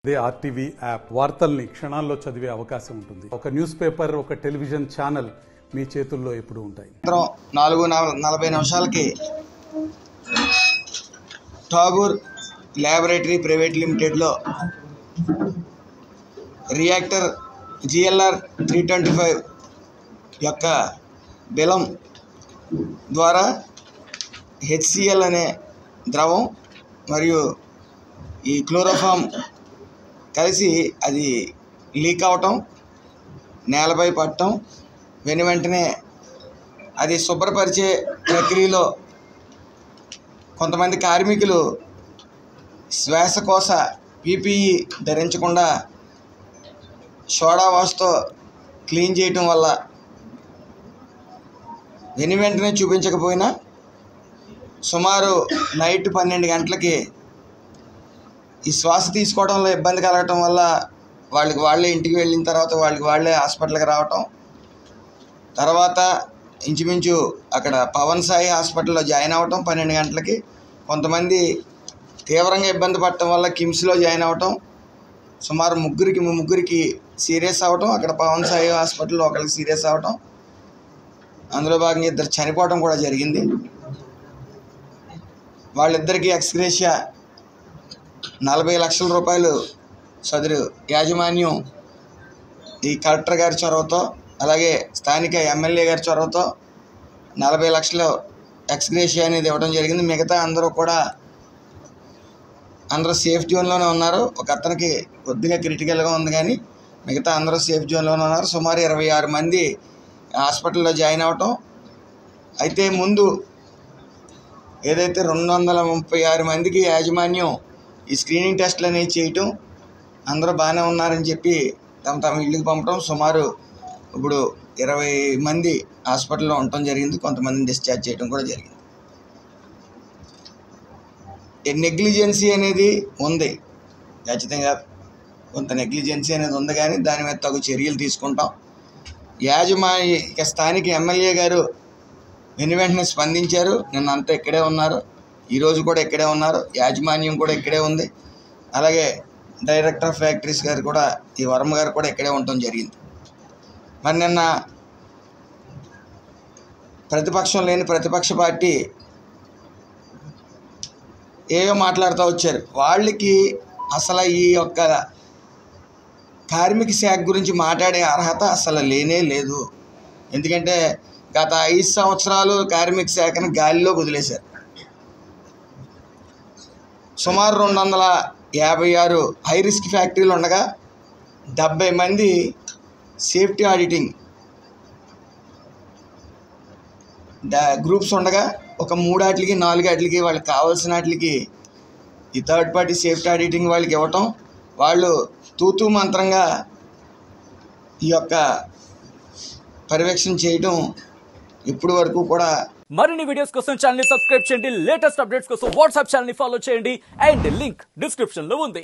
అదే RTV app వార్తల్ని క్షణాల్లో చదివే అవకాశం ఉంటుంది. ఒక న్యూస్ పేపర్, ఒక టెలివిజన్ ఛానల్ మీ చేతుల్లో ఎప్పుడూ ఉంటాయి. 4:40 ఠాగూర్ ల్యాబొరేటరీ ప్రైవేట్ లిమిటెడ్లో రియాక్టర్ జిఎల్ఆర్ 325 యొక్క బెలం ద్వారా హెచ్సిఎల్ అనే ద్రవం మరియు ఈ క్లోరోఫామ్ కలిసి అది లీక్ అవటం, నేలపై పడటం, వెంటనే అది శుభ్రపరిచే ప్రక్రియలో కొంతమంది కార్మికులు శ్వాసకోశ పీపీఈ ధరించకుండా సోడా వాష్తో క్లీన్ చేయటం వల్ల వెంటనే చూపించకపోయినా సుమారు నైట్ 12 గంటలకి ఈ శ్వాస తీసుకోవడంలో ఇబ్బంది కలగటం వల్ల వాళ్ళే ఇంటికి వెళ్ళిన తర్వాత వాళ్ళే హాస్పిటల్కి రావటం, తర్వాత ఇంచుమించు అక్కడ పవన్ సాయి హాస్పిటల్లో జాయిన్ అవ్వటం 12 గంటలకి, కొంతమంది తీవ్రంగా ఇబ్బంది పడటం వల్ల కిమ్స్లో జాయిన్ అవ్వటం, సుమారు ముగ్గురికి సీరియస్ అవ్వటం, అక్కడ పవన్ సాయి హాస్పిటల్లో ఒకరికి సీరియస్ అవ్వటం, అందులో భాగంగా 2 చనిపోవటం కూడా జరిగింది. వాళ్ళిద్దరికీ ఎక్స్గ్రేషియా 40 లక్షల రూపాయలు సదరు యాజమాన్యం ఈ కలెక్టర్ గారి చొరవతో, అలాగే స్థానిక ఎమ్మెల్యే గారి చొరవతో 40 లక్షలు ఎక్స్గ్రేషియా అనేది ఇవ్వడం జరిగింది. మిగతా అందరూ సేఫ్ జోన్లోనే ఉన్నారు. ఒక అతనికి కొద్దిగా క్రిటికల్గా ఉంది, కానీ మిగతా అందరూ సేఫ్ జోన్లోనే ఉన్నారు. సుమారు 26 మంది హాస్పిటల్లో జాయిన్ అవ్వటం. అయితే ముందు ఏదైతే 236 మందికి యాజమాన్యం ఈ స్క్రీనింగ్ టెస్టులు అనేవి చేయటం, అందరూ బాగానే ఉన్నారని చెప్పి తమ ఇళ్ళకి పంపడం, సుమారు ఇప్పుడు 20 మంది హాస్పిటల్లో ఉండటం జరిగింది. కొంతమందిని డిశ్చార్జ్ చేయడం కూడా జరిగింది. నెగ్లిజెన్సీ అనేది ఉంది, ఖచ్చితంగా కొంత నెగ్లిజెన్సీ అనేది ఉంది, కానీ దాని మీద తగు చర్యలు తీసుకుంటాం. స్థానిక ఎమ్మెల్యే గారు వెంటనే స్పందించారు. నిన్నంతా ఇక్కడే ఉన్నారు, ఈరోజు కూడా ఇక్కడే ఉన్నారు, యాజమాన్యం కూడా ఇక్కడే ఉంది, అలాగే డైరెక్టర్ ఆఫ్ ఫ్యాక్టరీస్ గారు కూడా, ఈ వర్మ గారు కూడా ఇక్కడే ఉండటం జరిగింది. మరి నిన్న ప్రతిపక్షం లేని ప్రతిపక్ష పార్టీ ఏవో మాట్లాడుతూ వచ్చారు. వాళ్ళకి అసలు ఈ యొక్క కార్మిక శాఖ గురించి మాట్లాడే అర్హత అసలు లేనే లేదు. ఎందుకంటే గత 5 సంవత్సరాలు కార్మిక శాఖను గాలిలో వదిలేశారు. సుమారు 256 హై రిస్క్ ఫ్యాక్టరీలు ఉండగా 70 మంది సేఫ్టీ ఆడిటింగ్ గ్రూప్స్ ఉండగా ఒక 3 4 వాళ్ళకి కావాల్సిన వాటికి ఈ థర్డ్ పార్టీ సేఫ్టీ ఆడిటింగ్ వాళ్ళకి ఇవ్వటం, వాళ్ళు తూతూ మంత్రంగా ఈ యొక్క పర్యవేక్షణ చేయడం ఇప్పుడు వరకు కూడా. మరిన్ని వీడియోస్ కోసం ఛానల్ ని సబ్స్క్రైబ్ చేయండి, లేటెస్ట్ అప్డేట్స్ కోసం వాట్సాప్ ఛానల్ ని ఫాలో చేయండి, అండ్ లింక్ డిస్క్రిప్షన్ లో ఉంది.